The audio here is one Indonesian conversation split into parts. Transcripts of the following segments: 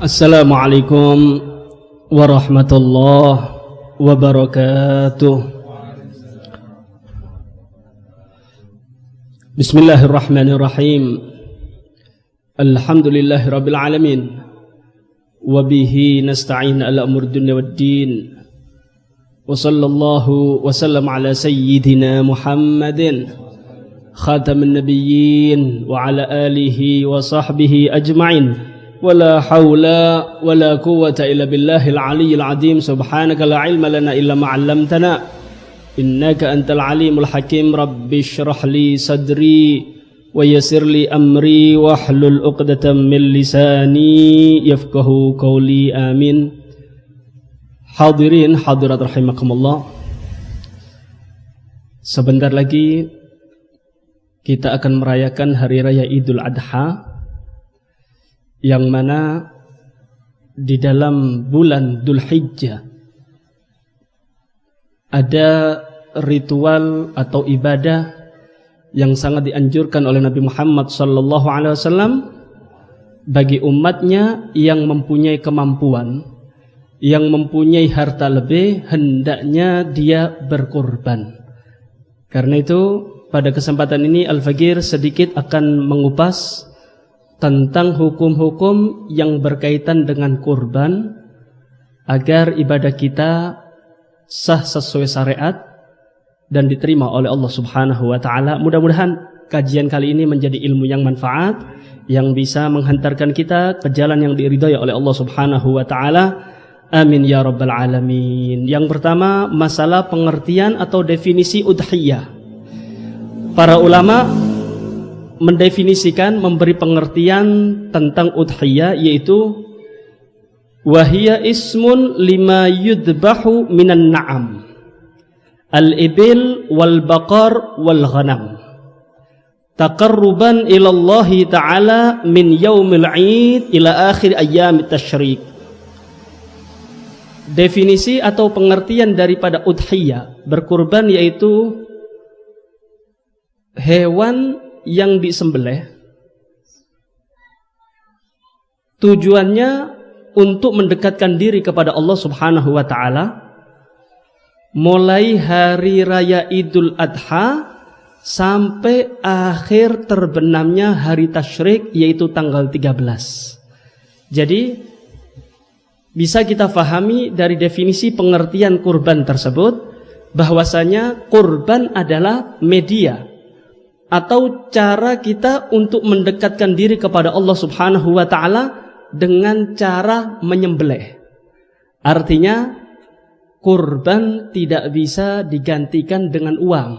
Assalamualaikum warahmatullahi wabarakatuh. Bismillahirrahmanirrahim. Alhamdulillahi rabbil alamin. Wabihi nasta'in ala umur dunya waddin. Wa sallallahu wa sallam ala sayyidina Muhammadin khatamin nabiyyin wa ala alihi wa sahbihi ajma'in. Wala hawla wala quwwata illa billahil aliyyil azim. Subhanaka la ilma lana illa ma 'allamtana innaka antal alimul hakim. Rabbi shrah li sadri wa yassir li amri wahlul 'uqdatam min lisani yafqahu qawli. Amin. Hadirin hadirat rahimakumullah. Sebentar lagi kita akan merayakan hari raya Idul Adha, yang mana di dalam bulan Dzulhijjah ada ritual atau ibadah yang sangat dianjurkan oleh Nabi Muhammad SAW bagi umatnya yang mempunyai kemampuan, yang mempunyai harta lebih, hendaknya dia berkurban. Karena itu pada kesempatan ini Al-Faqir sedikit akan mengupas tentang hukum-hukum yang berkaitan dengan kurban agar ibadah kita sah sesuai syariat dan diterima oleh Allah Subhanahu wa taala. Mudah-mudahan kajian kali ini menjadi ilmu yang manfaat yang bisa menghantarkan kita ke jalan yang diridhai oleh Allah Subhanahu wa taala. Amin ya rabbal alamin. Yang pertama, masalah pengertian atau definisi udhiyah. Para ulama mendefinisikan, memberi pengertian tentang udhiyah, yaitu wahia ismun lima yudbahu minan na'am al-ibil wal baqar wal ghanam taqarruban ilallahi ta'ala min yaumil 'id ila akhir ayyamit tasyrik. Definisi atau pengertian daripada udhiyah, berkurban, yaitu hewan yang disembelih tujuannya untuk mendekatkan diri kepada Allah Subhanahu wa taala mulai hari raya Idul Adha sampai akhir terbenamnya hari tasyrik, yaitu tanggal 13. Jadi bisa kita fahami dari definisi pengertian kurban tersebut bahwasanya kurban adalah media atau cara kita untuk mendekatkan diri kepada Allah Subhanahu wa taala dengan cara menyembelih. Artinya kurban tidak bisa digantikan dengan uang.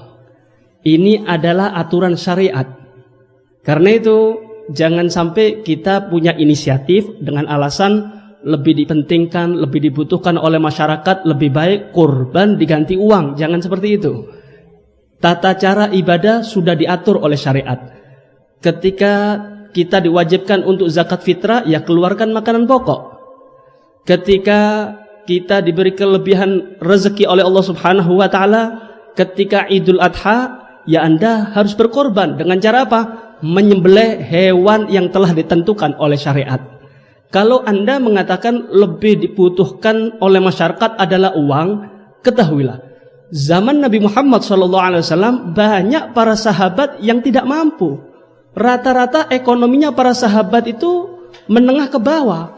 Ini adalah aturan syariat. Karena itu jangan sampai kita punya inisiatif dengan alasan lebih dipentingkan, lebih dibutuhkan oleh masyarakat, lebih baik kurban diganti uang. Jangan seperti itu. Tata cara ibadah sudah diatur oleh syariat. Ketika kita diwajibkan untuk zakat fitrah, ya keluarkan makanan pokok. Ketika kita diberi kelebihan rezeki oleh Allah Subhanahu wa taala, ketika Idul Adha, ya Anda harus berkorban. Dengan cara apa? Menyembelih hewan yang telah ditentukan oleh syariat. Kalau Anda mengatakan lebih dibutuhkan oleh masyarakat adalah uang, ketahuilah zaman Nabi Muhammad SAW banyak para sahabat yang tidak mampu. Rata-rata ekonominya para sahabat itu menengah ke bawah.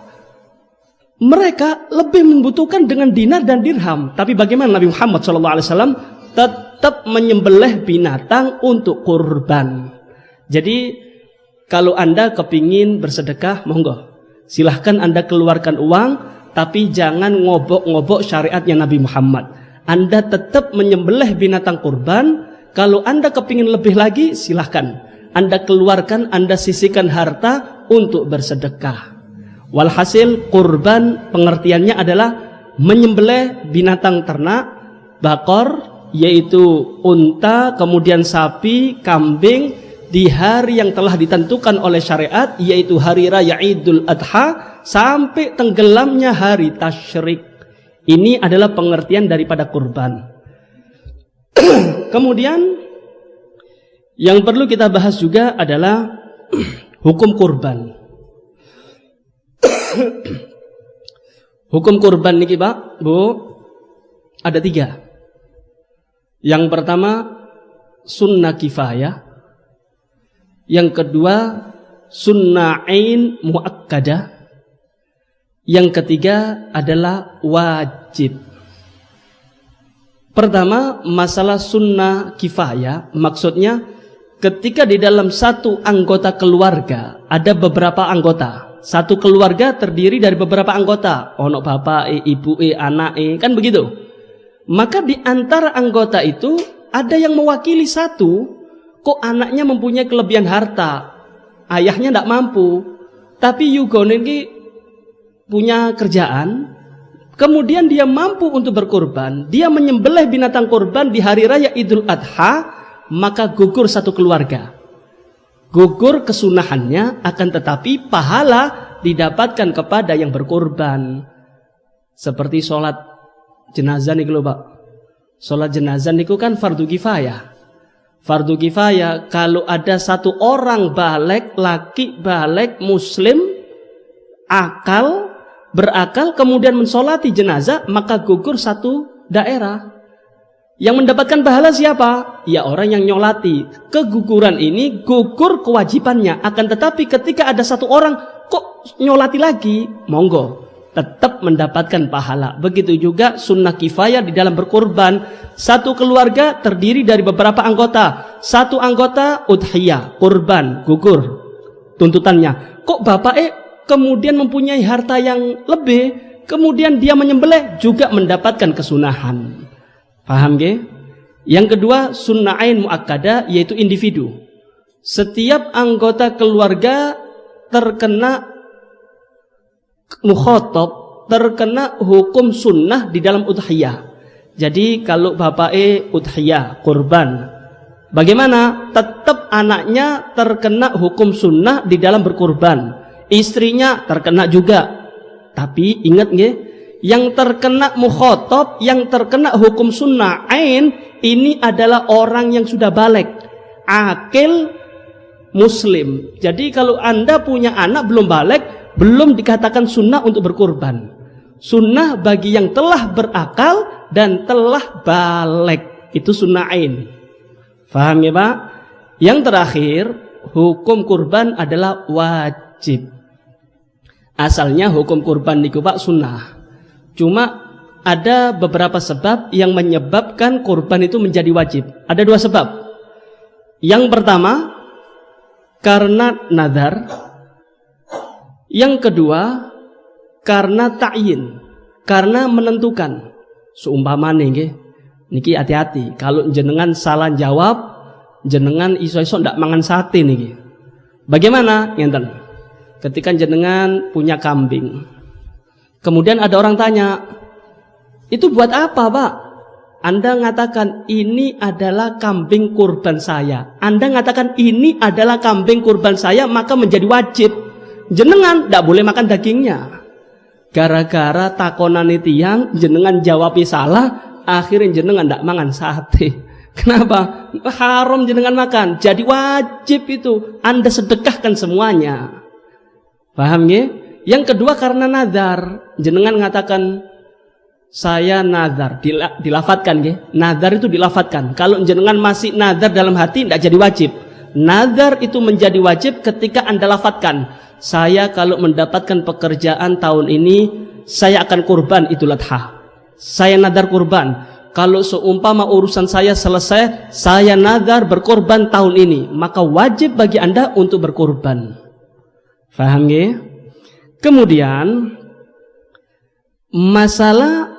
Mereka lebih membutuhkan dengan dinar dan dirham. Tapi bagaimana Nabi Muhammad SAW tetap menyembelih binatang untuk kurban. Jadi kalau Anda kepingin bersedekah, monggo, silahkan Anda keluarkan uang, tapi jangan ngobok-ngobok syariatnya Nabi Muhammad. Anda tetap menyembelih binatang kurban. Kalau Anda kepingin lebih lagi, silahkan Anda keluarkan, Anda sisihkan harta untuk bersedekah. Walhasil kurban pengertiannya adalah menyembelih binatang ternak, bakor, yaitu unta, kemudian sapi, kambing, di hari yang telah ditentukan oleh syariat, yaitu hari raya Idul Adha sampai tenggelamnya hari tasyrik. Ini adalah pengertian daripada kurban. Kemudian yang perlu kita bahas juga adalah hukum kurban. Hukum kurban niki Pak, Bu, ada 3. Yang pertama sunnah kifayah, yang kedua sunnah ain muakkadah, yang ketiga adalah wajib. Pertama, masalah sunnah kifayah, maksudnya ketika di dalam satu anggota keluarga ada beberapa anggota. Satu keluarga terdiri dari beberapa anggota, ono bapak, ibu, anak, kan begitu. Maka di antara anggota itu ada yang mewakili satu. Kok anaknya mempunyai kelebihan harta, ayahnya tidak mampu, tapi yugone ini punya kerjaan, kemudian dia mampu untuk berkorban, dia menyembelih binatang korban di hari raya Idul Adha, maka gugur satu keluarga. Gugur kesunahannya, akan tetapi pahala didapatkan kepada yang berkorban. Seperti sholat jenazah nih Pak. Sholat jenazah niku kan fardu kifayah. Fardu kifayah, kalau ada satu orang balik, laki balik muslim, berakal, kemudian mensolati jenazah, maka gugur satu daerah. Yang mendapatkan pahala siapa? Ya orang yang nyolati. Keguguran ini gugur kewajibannya. Akan tetapi ketika ada satu orang kok nyolati lagi, monggo, tetap mendapatkan pahala. Begitu juga sunnah kifayah di dalam berkorban. Satu keluarga terdiri dari beberapa anggota. Satu anggota udhiyah, korban, gugur tuntutannya. Kok bapak kemudian mempunyai harta yang lebih, kemudian dia menyembelih, juga mendapatkan kesunahan. Paham ge? Yang kedua sunnah ain muakkadah, yaitu individu. Setiap anggota keluarga terkena mukhatab, terkena hukum sunnah di dalam udhiyah. Jadi kalau bapak udhiyah, kurban, bagaimana? Tetap anaknya terkena hukum sunnah di dalam berkurban, istrinya terkena juga. Tapi ingat nggih, yang terkena mukhatab, yang terkena hukum sunnah ain, ini adalah orang yang sudah balik, akil, muslim. Jadi kalau Anda punya anak belum balik, belum dikatakan sunnah untuk berkurban. Sunnah bagi yang telah berakal dan telah balik, itu sunnah ain. Faham ya Pak? Yang terakhir, hukum kurban adalah wajib. Asalnya hukum kurban niku Pak sunnah. Cuma ada beberapa sebab yang menyebabkan kurban itu menjadi wajib. Ada 2 sebab. Yang pertama, karena nazar. Yang kedua, karena ta'yin, karena menentukan. Seumpama nggih, niki hati-hati. Kalau jenengan salah jawab, jenengan iso-iso ndak mangan sate niki. Bagaimana? Ngenten. Ketika jenengan punya kambing, kemudian ada orang tanya, itu buat apa Pak? Anda mengatakan ini adalah kambing kurban saya. Anda mengatakan ini adalah kambing kurban saya, maka menjadi wajib. Jenengan tidak boleh makan dagingnya. Gara-gara takonan tiang, jenengan jawabnya salah, akhirnya jenengan tidak makan sate. Kenapa? Haram jenengan makan. Jadi wajib itu Anda sedekahkan semuanya. Paham ya? Yang kedua karena nazar. Jenengan mengatakan saya nazar, dilafatkan ya. Nazar itu dilafatkan. Kalau jenengan masih nazar dalam hati tidak jadi wajib. Nazar itu menjadi wajib ketika Anda lafatkan. Saya kalau mendapatkan pekerjaan tahun ini, saya akan kurban Idul Adha. Saya nazar kurban. Kalau seumpama urusan saya selesai, saya nazar berkorban tahun ini, maka wajib bagi Anda untuk berkorban. Faham ya? Kemudian masalah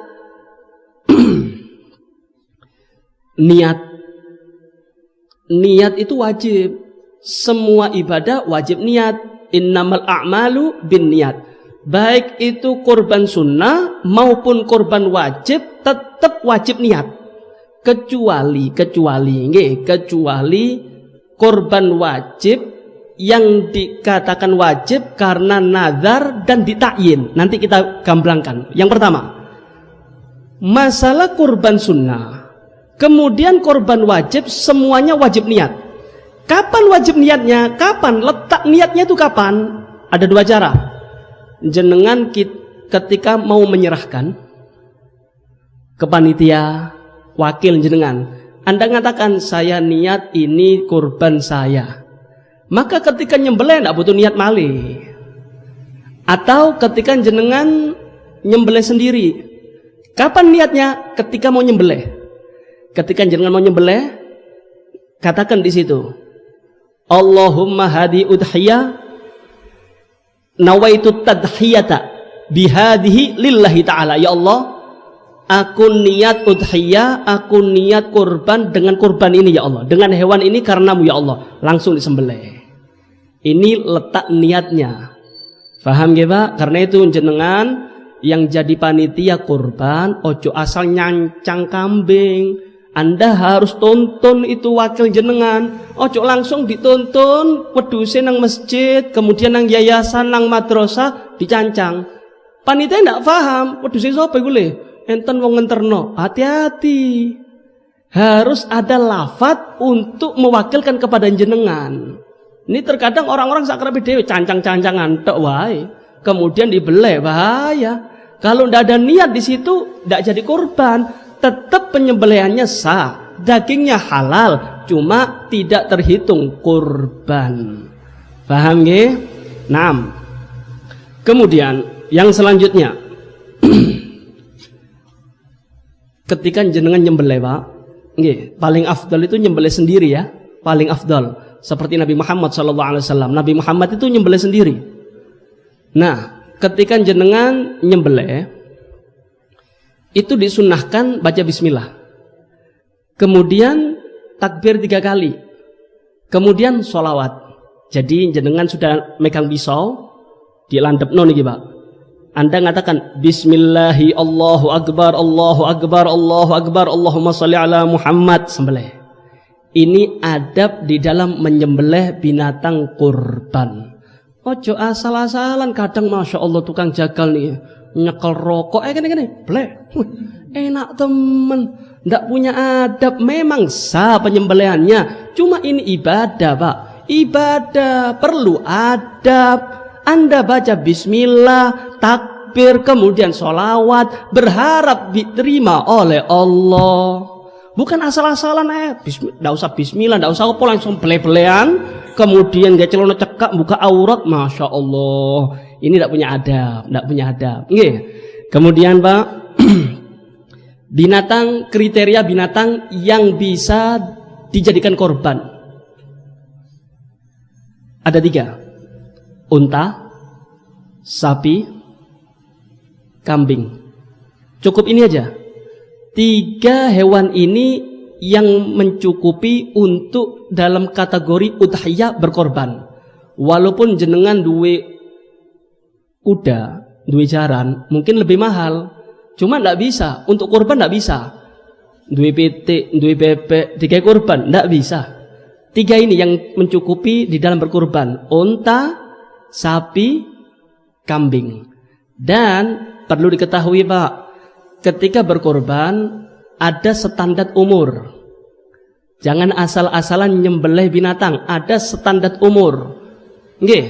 niat. Niat itu wajib. Semua ibadah wajib niat. Innamal a'malu bin niat. Baik itu korban sunnah maupun korban wajib, tetap wajib niat. Kecuali korban wajib yang dikatakan wajib karena nazar dan ditakyin. Nanti kita gamblangkan. Yang pertama, masalah korban sunnah, kemudian korban wajib, semuanya wajib niat. Kapan wajib niatnya? Kapan? Letak niatnya itu kapan? Ada 2 cara. jenengan ketika mau menyerahkan ke panitia wakil jenengan, Anda mengatakan saya niat ini kurban saya, maka ketika nyembelih tidak butuh niat malih. Atau ketika jenengan nyembelih sendiri, kapan niatnya? Ketika mau nyembelih. Ketika jenengan mau nyembelih, katakan di situ, Allahumma hadi udhiyah nawaitu tadhiyata bihadihi lillahi ta'ala. Ya Allah, aku niat udhiyah, aku niat kurban dengan kurban ini ya Allah, dengan hewan ini karenamu ya Allah. Langsung disembelih. Ini letak niatnya. Paham ya Pak? Karena itu jenengan yang jadi panitia kurban, ojo asal nyancang kambing. Anda harus tonton itu wakil jenengan. Ojo langsung ditonton wedhuse nang masjid, kemudian nang yayasan, nang madrasah dicancang. Panitia ndak paham, wedhuse sapa iku le? Enten wong ngenterno. Hati-hati. Harus ada lafaz untuk mewakilkan kepada jenengan. Ini terkadang orang-orang sakrabe dhewe cancang-cancangan tok wae. Kemudian dibeleh, bahaya. Kalau ndak ada niat di situ ndak jadi kurban. Tetap penyembelihannya sah, dagingnya halal, cuma tidak terhitung kurban. Paham nggih? Naam. Kemudian yang selanjutnya, ketika jenengan nyembelih Pak, nggih, paling afdal itu nyembelih sendiri ya, paling afdal. Seperti Nabi Muhammad SAW. Nabi Muhammad itu nyembelih sendiri. Nah, ketika jenengan nyembelih, itu disunnahkan baca bismillah, kemudian takbir 3 kali, kemudian sholawat. Jadi jenengan sudah megang pisau, dilandepno niki Pak. Anda mengatakan bismillahi Allahu akbar, Allahu akbar, Allahu akbar, Allahumma sholli ala Muhammad, sembelih. Ini adab di dalam menyembelih binatang kurban. Ojo asal-asalan. Kadang masya Allah tukang jagal nih nyekel rokok, gini, bleh, enak temen, ndak punya adab. Memang sah penyembelihannya, cuma ini ibadah Pak, ibadah perlu adab. Anda baca bismillah, takbir, kemudian sholawat, berharap diterima oleh Allah. Bukan asal-asalan ndak usah bismillah, ndak usah apa, langsung bele-belean, kemudian gak celana cekak buka aurat, masya Allah. Ini tidak punya adab, tidak punya adab. Nggih. Kemudian Pak, binatang, kriteria binatang yang bisa dijadikan korban ada 3: unta, sapi, kambing. Cukup ini aja. 3 hewan ini yang mencukupi untuk dalam kategori udhiyah berkorban. Walaupun jenengan duwe kuda, duwe jaran, mungkin lebih mahal, cuma ndak bisa untuk kurban, ndak bisa. Duwe pitik, duwe bebek, 3 kurban ndak bisa. 3 ini yang mencukupi di dalam berkurban: unta, sapi, kambing. Dan perlu diketahui Pak, ketika berkorban ada standar umur. Jangan asal-asalan nyembelih binatang, ada standar umur. Nggih,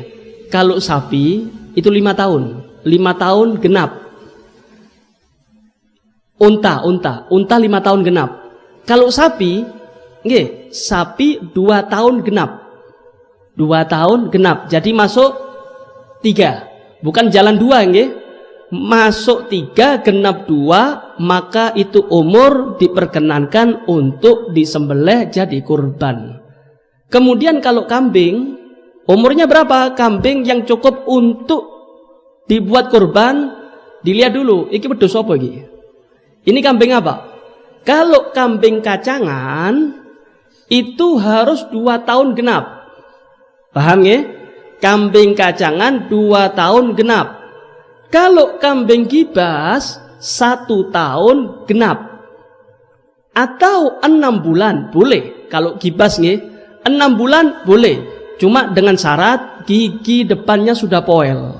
kalau sapi itu 5 tahun. 5 tahun genap. Unta 5 tahun genap. Kalau sapi, nggih, sapi 2 tahun genap. 2 tahun genap. Jadi masuk 3. Bukan jalan 2 nggih. Masuk 3 genap 2, maka itu umur diperkenankan untuk disembelih jadi kurban. Kemudian kalau kambing, umurnya berapa? Kambing yang cukup untuk dibuat kurban, dilihat dulu, iki wedhus apa iki? Ini kambing apa? Kalau kambing kacangan itu harus 2 tahun genap. Paham ya? Kambing kacangan 2 tahun genap. Kalau kambing gibas 1 tahun genap. Atau 6 bulan boleh. Kalau gibas nggih, 6 bulan boleh. Cuma dengan syarat gigi depannya sudah poel.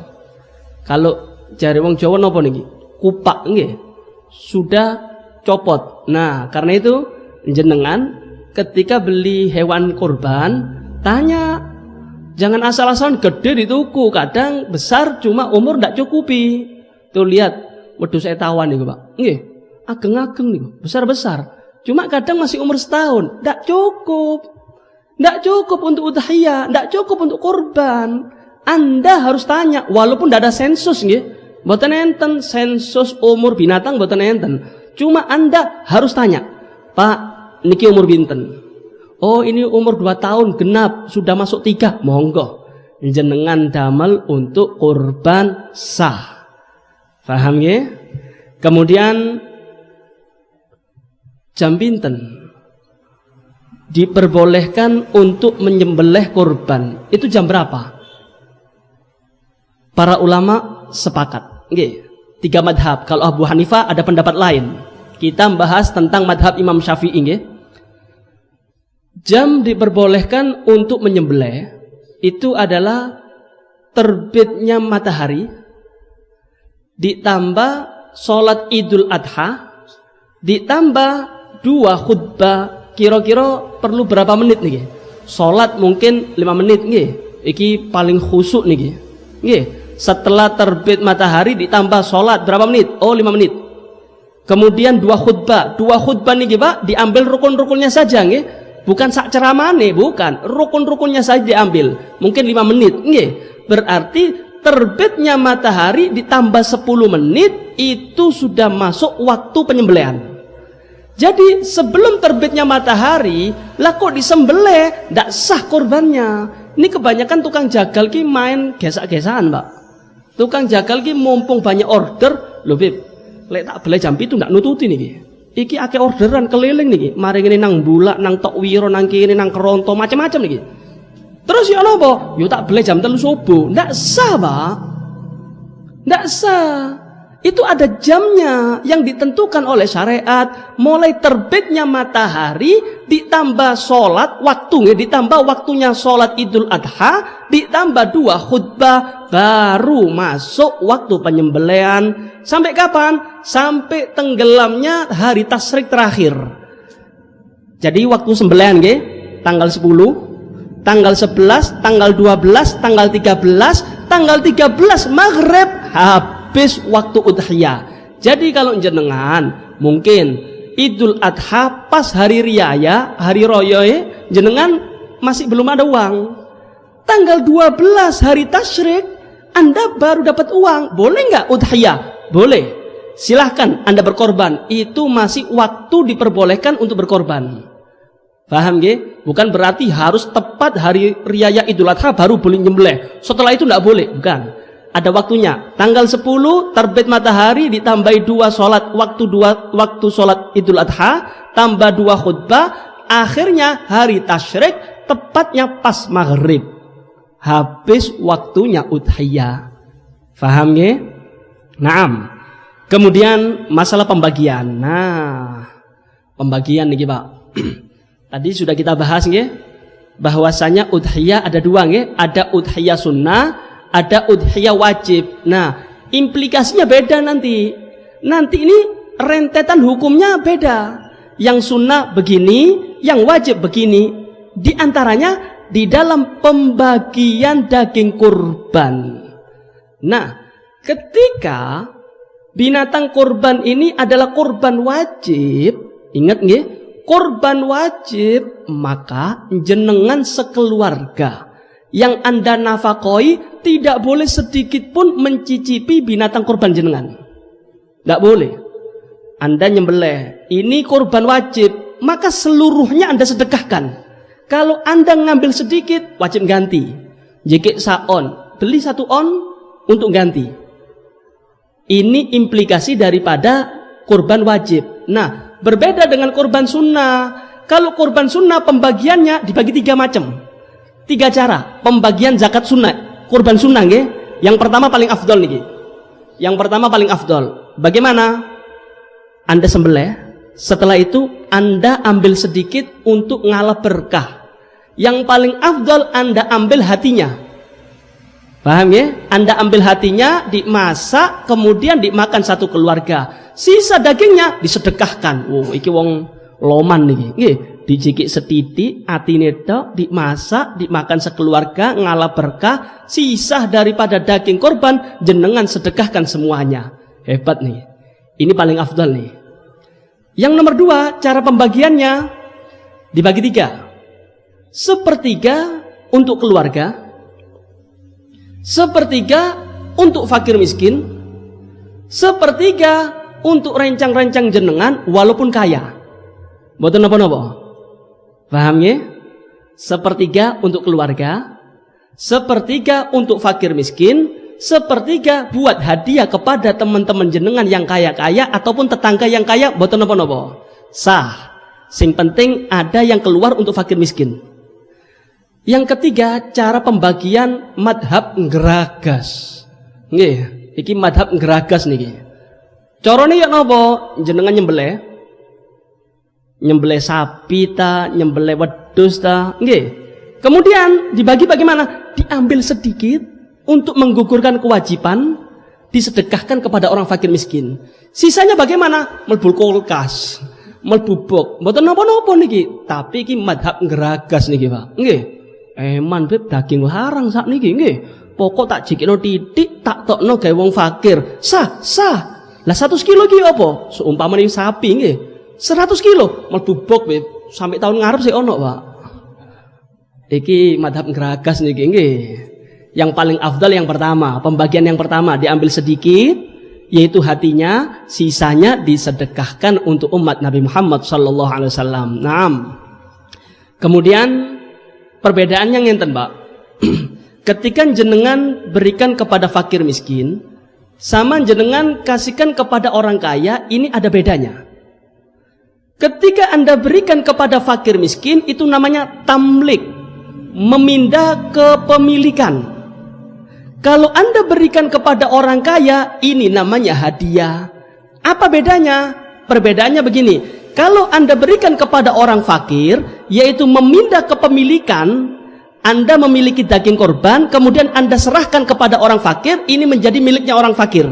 Kalau jari wong Jawa napa niki? Kupak nggih. Sudah copot. Nah, karena itu jenengan ketika beli hewan kurban, tanya Jangan asal-asalan gede dituku, kadang besar cuma umur ndak cukupi. Tuh lihat, wedhus etawan niku, Pak. Nggih, ageng-ageng niku, besar-besar. Cuma kadang masih umur setahun, ndak cukup. Ndak cukup untuk udhiyah, ndak cukup untuk kurban. Anda harus tanya, walaupun ndak ada sensus nggih. Mboten enten sensus umur binatang, mboten enten. Cuma Anda harus tanya, "Pak, niki umur binten?" Oh, ini umur 2 tahun genap, sudah masuk 3, monggo jenengan damel untuk kurban sah. Paham ya? Kemudian jam binten diperbolehkan untuk menyembelih kurban. Itu jam berapa? Para ulama sepakat. Nggih, 3 madhab. Kalau Abu Hanifah ada pendapat lain. Kita membahas tentang madhab Imam Syafi'i nggih. Jam diperbolehkan untuk menyembelih itu adalah terbitnya matahari ditambah sholat Idul Adha ditambah 2 khutbah. Kira-kira perlu berapa menit nih? Sholat mungkin 5 menit nih. Iki paling khusuk nih. Nggih. Setelah terbit matahari ditambah sholat berapa menit? Oh, 5 menit. Kemudian 2 khutbah. 2 khutbah nih Pak, diambil rukun-rukunnya saja nggih. Bukan sak ceramane, bukan. Rukun-rukunnya saja diambil. Mungkin 5 menit. Nggih. Berarti terbitnya matahari ditambah 10 menit itu sudah masuk waktu penyembelihan. Jadi sebelum terbitnya matahari, lah kok disembelih, ndak sah kurbannya. Ini kebanyakan tukang jagal ki main gesak-gesakan, Pak. Tukang jagal ki mumpung banyak order, lho Bib, lek tak beli jam itu ndak nututi niki. Iki akeh orderan keliling niki, mari ngene nang Bulak, nang Tokwiro, nang kene nang Keronto, macam-macam niki. Terus ya napa? Yo tak beli jam 3 subuh. Ndak sah, Pak. Ndak sah. Itu ada jamnya yang ditentukan oleh syariat. Mulai terbitnya matahari ditambah sholat waktunya, ditambah waktunya sholat Idul Adha, ditambah 2 khutbah, baru masuk waktu penyembelihan. Sampai kapan? Sampai tenggelamnya hari tasyrik terakhir. Jadi waktu sembelihan nggih, tanggal 10, tanggal 11, tanggal 12, tanggal 13, tanggal 13 maghrib habis waktu udhiyah. Jadi kalau jenengan mungkin Idul Adha pas hari riyaya, hari raya jenengan masih belum ada uang. Tanggal 12 hari tasyrik Anda baru dapat uang. Boleh nggak udhiyah? Boleh. Silahkan Anda berkorban. Itu masih waktu diperbolehkan untuk berkorban. Paham nggih? Bukan berarti harus tepat hari riyaya Idul Adha baru boleh nyembelih. Setelah itu enggak boleh, bukan. Ada waktunya. Tanggal 10 terbit matahari ditambahi 2 salat, waktu salat Idul Adha, tambah 2 khutbah, akhirnya hari tasyrik tepatnya pas maghrib. Habis waktunya udhiyah. Paham nggih? Naam. Kemudian masalah pembagian. Nah, pembagian nih Pak. Tadi sudah kita bahas nggih, bahwasanya udhiyah ada 2 nggih, ada udhiyah sunnah, ada udhiyah wajib. Nah, implikasinya beda nanti. Nanti ini rentetan hukumnya beda. Yang sunnah begini, yang wajib begini. Di antaranya di dalam pembagian daging kurban. Nah, ketika binatang kurban ini adalah kurban wajib, ingat nggih? Kurban wajib, maka jenengan sekeluarga yang Anda nafakoi tidak boleh sedikit pun mencicipi binatang kurban jenengan. Tidak boleh. Anda nyembelih, ini kurban wajib, maka seluruhnya Anda sedekahkan. Kalau Anda ngambil sedikit, wajib ganti. Jika saon, beli 1 on untuk ganti. Ini implikasi daripada kurban wajib. Nah, berbeda dengan kurban sunnah. Kalau kurban sunnah pembagiannya dibagi 3 macam. 3 cara pembagian zakat sunnah. Kurban sunnah nggih. Yang pertama paling afdol niki. Yang pertama paling afdol. Bagaimana? Anda sembelih, setelah itu Anda ambil sedikit untuk ngalah berkah. Yang paling afdol Anda ambil hatinya. Paham ya? Anda ambil hatinya, dimasak, kemudian dimakan satu keluarga. Sisa dagingnya disedekahkan. Iki wong loman niki. Nggih, dicikik setitik, atine tok, dimasak, dimakan sekeluarga, ngalah berkah, sisa daripada daging korban jenengan sedekahkan semuanya. Hebat nih. Ini paling afdal nih. Yang nomor 2, cara pembagiannya dibagi 3. Sepertiga untuk keluarga, sepertiga untuk fakir miskin, sepertiga untuk rencang-rencang jenengan walaupun kaya. Mboten napa-napa. Paham ya? Sepertiga untuk keluarga, sepertiga untuk fakir miskin, sepertiga buat hadiah kepada teman-teman jenengan yang kaya-kaya ataupun tetangga yang kaya. Mboten napa-napa. Sah. Sing penting ada yang keluar untuk fakir miskin. Yang ketiga, cara pembagian madhab ngeragas. Nggih, iki madhab ngeragas niki. Carane ya napa? Jenengan nyembelih sapi ta, nyembelih wedhus ta, nggih. Kemudian dibagi bagaimana? Diambil sedikit untuk menggugurkan kewajiban, disedekahkan kepada orang fakir miskin. Sisanya bagaimana? Mlebu kulkas, mlebu bok. Mboten napa-napa niki, tapi iki madhab ngeragas niki, Pak. Nggih. Eman beb daging larang sak niki, nggih. Pokok tak jikino titik, tak tokno gawe wong fakir. Sah. Lah 100 kilo iki apa? Seumpamane sapi nggih. 100 kilo mlebu bok sampai tahun ngarep sih ono, Pak. Iki madhab ngeragas niki nggih. Yang paling afdal yang pertama, pembagian yang pertama diambil sedikit, yaitu hatinya, sisanya disedekahkan untuk umat Nabi Muhammad sallallahu alaihi wasallam. Naam. Kemudian perbedaannya ngenten, Pak. Ketika jenengan berikan kepada fakir miskin sama jenengan kasihkan kepada orang kaya, ini ada bedanya. Ketika Anda berikan kepada fakir miskin, itu namanya tamlik, memindah kepemilikan. Kalau Anda berikan kepada orang kaya, ini namanya hadiah. Apa bedanya? Perbedaannya begini. Kalau Anda berikan kepada orang fakir, yaitu memindah kepemilikan, Anda memiliki daging korban, kemudian Anda serahkan kepada orang fakir, ini menjadi miliknya orang fakir.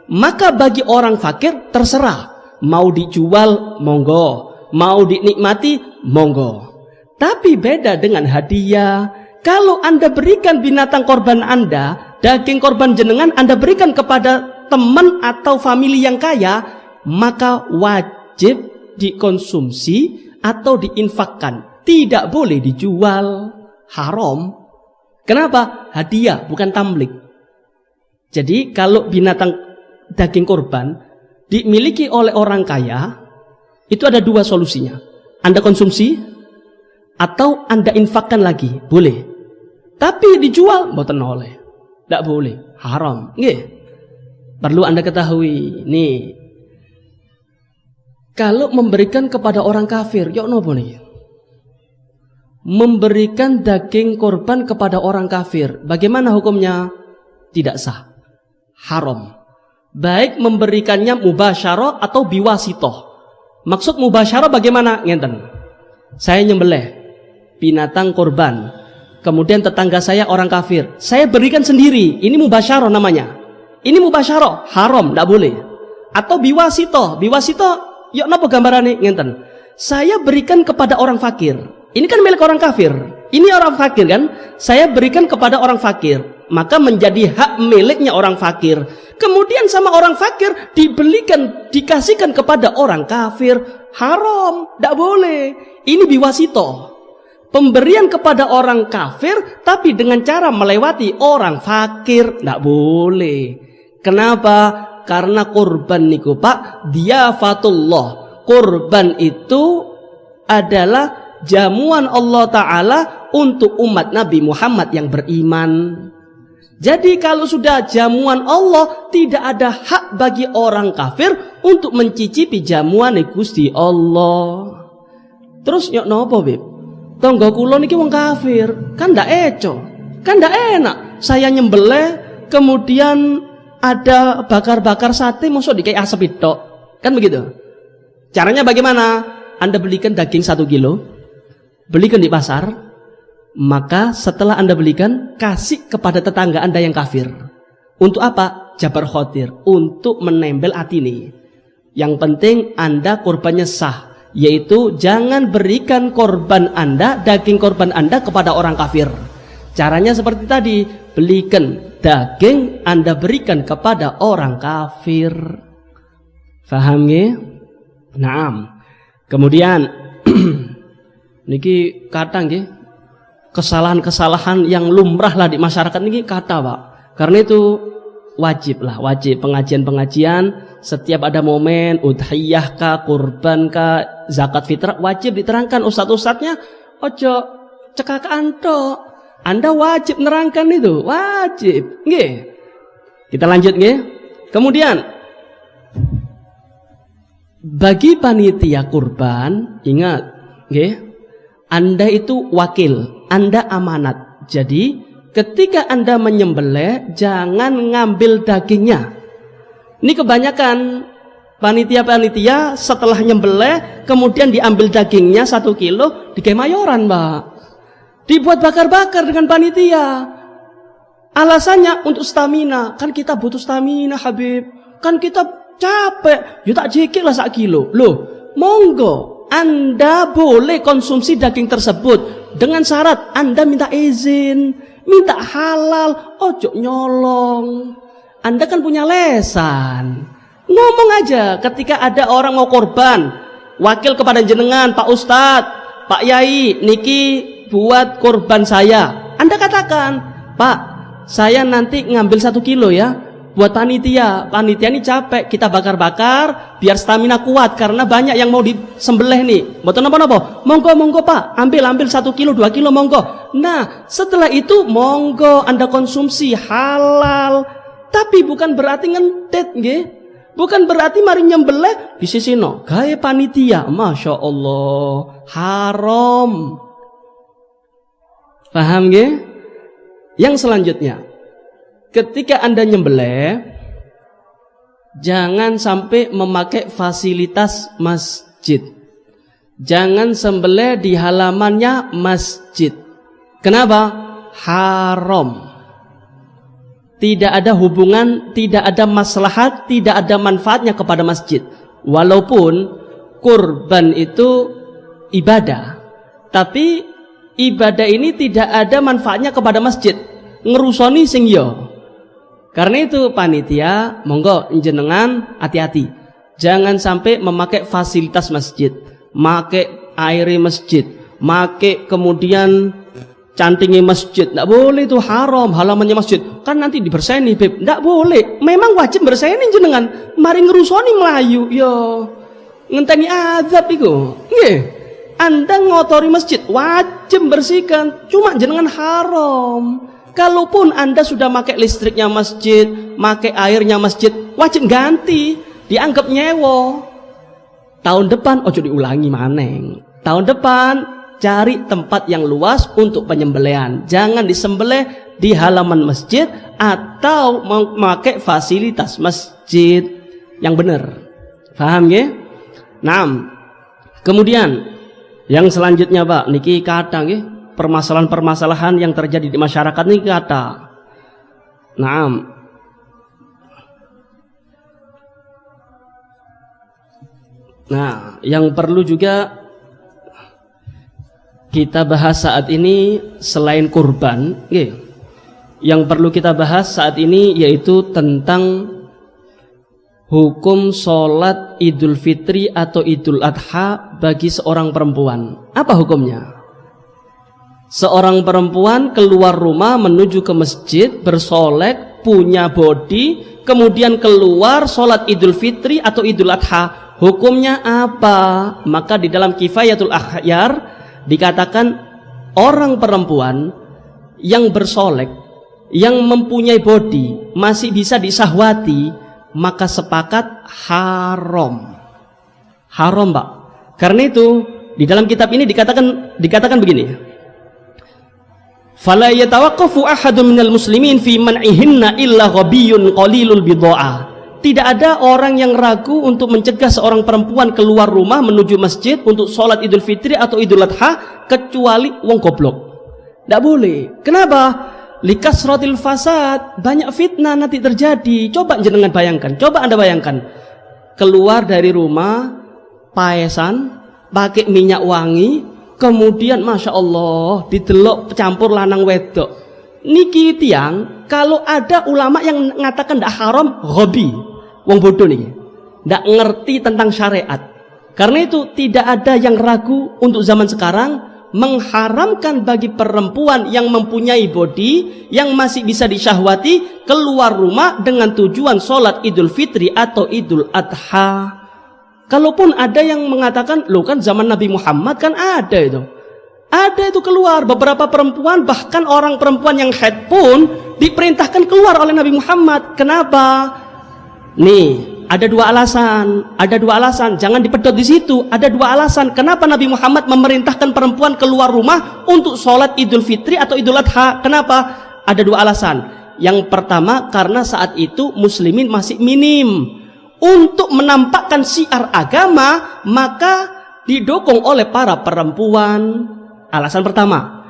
Maka bagi orang fakir terserah. Mau dijual, monggo. Mau dinikmati, monggo. Tapi beda dengan hadiah. Kalau Anda berikan binatang korban Anda, daging korban jenengan Anda berikan kepada teman atau famili yang kaya, maka wajib dikonsumsi atau diinfakkan. Tidak boleh dijual. Haram. Kenapa? Hadiah, bukan tamlik. Jadi kalau binatang daging korban dimiliki oleh orang kaya, itu ada 2 solusinya. Anda konsumsi atau Anda infakkan lagi, boleh. Tapi dijual, mboten oleh. Tidak boleh, haram. Nggih. Perlu Anda ketahui, nih. Kalau memberikan kepada orang kafir, yo nopo nih? Memberikan daging korban kepada orang kafir, bagaimana hukumnya? Tidak sah. Haram. Baik memberikannya mubasyarah atau biwasitoh. Maksud mubasyarah bagaimana? Ngenten. Saya nyembelih binatang korban, kemudian tetangga saya orang kafir, saya berikan sendiri. Ini mubasyarah namanya. Ini mubasyarah, haram, tidak boleh. Atau biwasitoh. Biwasitoh, yuk napa gambarannya? Ngenten. Saya berikan kepada orang fakir. Ini kan milik orang kafir. Ini orang fakir kan? Saya berikan kepada orang fakir, maka menjadi hak miliknya orang fakir. Kemudian sama orang fakir dibelikan, dikasihkan kepada orang kafir, haram, tidak boleh. Ini biwasito. Pemberian kepada orang kafir tapi dengan cara melewati orang fakir, tidak boleh. Kenapa? Karena kurban niku, Pak, diafatullah. Kurban itu adalah jamuan Allah Ta'ala untuk umat Nabi Muhammad yang beriman. Jadi kalau sudah jamuan Allah, tidak ada hak bagi orang kafir untuk mencicipi jamuan Gusti Allah. Terus nyok nopo, Beb? Tonggo kula niki wong kafir, kan ndak eco, kan ndak enak. Saya nyembelih, kemudian ada bakar-bakar sate, mosok dikai asap itu, kan begitu? Caranya bagaimana? Anda belikan daging 1 kilo, belikan di pasar, maka setelah Anda belikan, kasih kepada tetangga Anda yang kafir. Untuk apa? Jabar khotir, untuk menempel hati ini. Yang penting Anda kurbannya sah. yaitu jangan berikan korban Anda, daging korban Anda kepada orang kafir. Caranya seperti tadi, belikan daging Anda berikan kepada orang kafir. Faham nggih? Naam. Kemudian niki kata nggih, kesalahan-kesalahan yang lumrah lah di masyarakat niki kata, Pak. Karena itu wajib pengajian-pengajian setiap ada momen udhiyah kah, kurban kah, zakat fitrah, wajib diterangkan ustadz-ustadznya. Ojo cekakan tok, Anda wajib nerangkan itu, wajib nggih. Kita lanjut nggih. Kemudian bagi panitia kurban, ingat nggih, Anda itu wakil, Anda amanat. Jadi ketika Anda menyembelih, jangan ngambil dagingnya. Ini kebanyakan panitia-panitia setelah nyembelih kemudian diambil dagingnya 1 kilo di Kemayoran, Mbak. Dibuat bakar-bakar dengan panitia. Alasannya untuk stamina. Kan kita butuh stamina, Habib. Kan kita capek. Ya tak jikik lah 1 kilo. Loh, monggo Anda boleh konsumsi daging tersebut dengan syarat Anda minta izin, minta halal, ojo nyolong. Anda kan punya lesan. Ngomong aja ketika ada orang mau korban, wakil kepada jenengan, Pak Ustadz, Pak Yai, niki buat korban saya. Anda katakan, Pak, saya nanti ngambil 1 kilo ya, buat panitia. Panitia ini capek, kita bakar-bakar biar stamina kuat karena banyak yang mau disembelih nih. Mboten napa-napa. Monggo Pak, ambil 1 kilo, 2 kilo monggo. Nah, setelah itu monggo Anda konsumsi halal. Tapi bukan berarti ngentet nggih. Bukan berarti mari nyembelih di sisino gawe panitia. Masya Allah, haram. Paham nggih? Yang selanjutnya, ketika Anda nyembelih, jangan sampai memakai fasilitas masjid. Jangan sembelih di halamannya masjid. Kenapa? Haram. Tidak ada hubungan, tidak ada maslahat, tidak ada manfaatnya kepada masjid. Walaupun kurban itu ibadah, tapi ibadah ini tidak ada manfaatnya kepada masjid. Ngerusoni sing yo. Karena itu panitia, monggo jenengan hati-hati. Jangan sampai memakai fasilitas masjid, make air masjid, make kemudian cantingnya masjid. Tidak boleh, itu haram. Halamannya masjid kan nanti diberseni, Beb. Tidak boleh. Memang wajib berseni jenengan. Mari ngerusoni melayu yo, ngenteni azab iku nggih. Anda ngotori masjid, wajib bersihkan. Cuma jenengan haram. Kalaupun Anda sudah pakai listriknya masjid, pakai airnya masjid, wajib ganti. Dianggap nyewo. Tahun depan ojo diulangi maneng. Tahun depan cari tempat yang luas untuk penyembelihan. Jangan disembelih di halaman masjid atau memakai fasilitas masjid yang benar. Paham ya? Nah, kemudian yang selanjutnya, Pak, niki kadang ya, permasalahan-permasalahan yang terjadi di masyarakat niki kata. Nah, yang perlu juga kita bahas saat ini selain kurban, yang perlu kita bahas saat ini yaitu tentang hukum sholat Idul Fitri atau Idul Adha bagi seorang perempuan. Apa hukumnya? Seorang perempuan keluar rumah menuju ke masjid, bersolek, punya body, kemudian keluar sholat Idul Fitri atau Idul Adha. Hukumnya apa? Maka di dalam Kifayatul Akhyar dikatakan orang perempuan yang bersolek, yang mempunyai body, masih bisa disahwati, maka sepakat haram. Haram, Pak. Karena itu di dalam kitab ini dikatakan begini. Fala yatawaqqafu ahadun minal muslimin fi man'ihinna illa ghabiyyun qalilul bidha'ah. Tidak ada orang yang ragu untuk mencegah seorang perempuan keluar rumah menuju masjid untuk sholat Idul Fitri atau Idul Adha kecuali wong goblok. Tidak boleh. Kenapa? Likasratil fasad, banyak fitnah nanti terjadi. Coba jenengan bayangkan, coba Anda bayangkan, keluar dari rumah paesan, pakai minyak wangi, kemudian masya Allah didelok campur lanang wedok. Niki tiang, kalau ada ulama yang mengatakan tidak haram, hobi, wong bodoh nih, tidak ngerti tentang syariat. Karena itu tidak ada yang ragu untuk zaman sekarang mengharamkan bagi perempuan yang mempunyai body yang masih bisa disyahwati keluar rumah dengan tujuan sholat Idul Fitri atau Idul Adha. Kalaupun ada yang mengatakan, loh kan zaman Nabi Muhammad kan ada itu. Ada itu keluar, beberapa perempuan, bahkan orang perempuan yang haid pun diperintahkan keluar oleh Nabi Muhammad. Kenapa? Nih, ada dua alasan, jangan dipedot di situ. Ada dua alasan kenapa Nabi Muhammad memerintahkan perempuan keluar rumah untuk sholat Idul Fitri atau Idul Adha. Kenapa? Ada dua alasan. Yang pertama, karena saat itu muslimin masih minim. Untuk menampakkan syiar agama, maka didukung oleh para perempuan. Alasan pertama.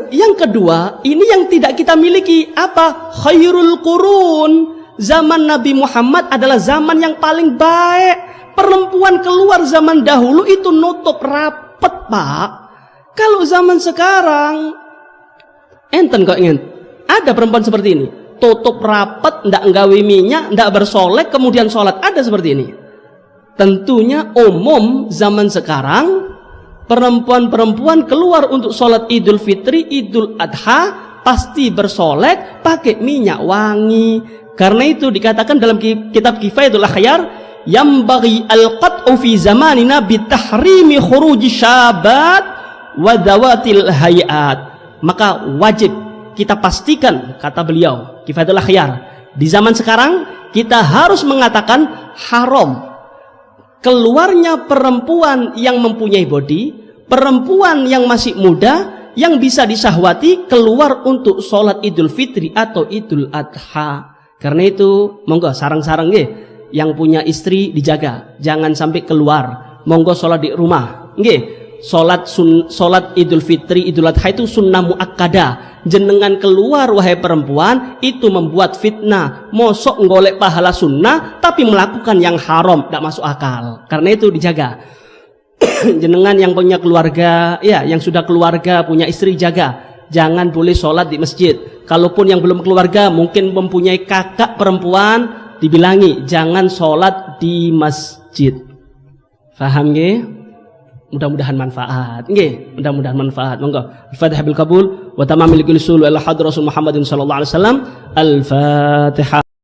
Yang kedua, ini yang tidak kita miliki. Apa? Khairul qurun. Zaman Nabi Muhammad adalah zaman yang paling baik. Perempuan keluar zaman dahulu itu nutup rapet, Pak. Kalau zaman sekarang, enten kok ingin ada perempuan seperti ini, tutup rapet, ndak nggawe minyak, ndak bersolek, kemudian sholat. Ada seperti ini. Tentunya umum zaman sekarang, perempuan-perempuan keluar untuk sholat Idul Fitri, Idul Adha, pasti bersolek, pakai minyak wangi. Karena itu dikatakan dalam kitab Kifayatul Akhyar, yambaghi al-qat'u fi zamanina bitahrimi khuruji syabat wa dawatil hayat. Maka wajib kita pastikan, kata beliau Kifayatul Akhyar, di zaman sekarang kita harus mengatakan haram keluarnya perempuan yang mempunyai body, perempuan yang masih muda yang bisa disahwati keluar untuk sholat Idul Fitri atau Idul Adha. Karena itu monggo sarang-sarang nggih, yang punya istri dijaga, jangan sampai keluar. Monggo sholat di rumah nggih. Sholat Idul Fitri, Idul Adha itu sunnah muakkadah. Jenengan keluar wahai perempuan itu membuat fitnah. Mosok ngolek pahala sunnah tapi melakukan yang haram, tidak masuk akal. Karena itu dijaga. Jenengan yang punya keluarga, ya yang sudah keluarga punya istri jaga. Jangan boleh sholat di masjid. Kalaupun yang belum keluarga mungkin mempunyai kakak perempuan, dibilangi jangan sholat di masjid. Faham nggih? Mudah-mudahan manfaat. Nggih, mudah-mudahan manfaat. Monggo. Al-Fatihah bil qabul wa tamamil sul ala hadratul Muhammadin sallallahu alaihi wasallam. Al-Fatihah.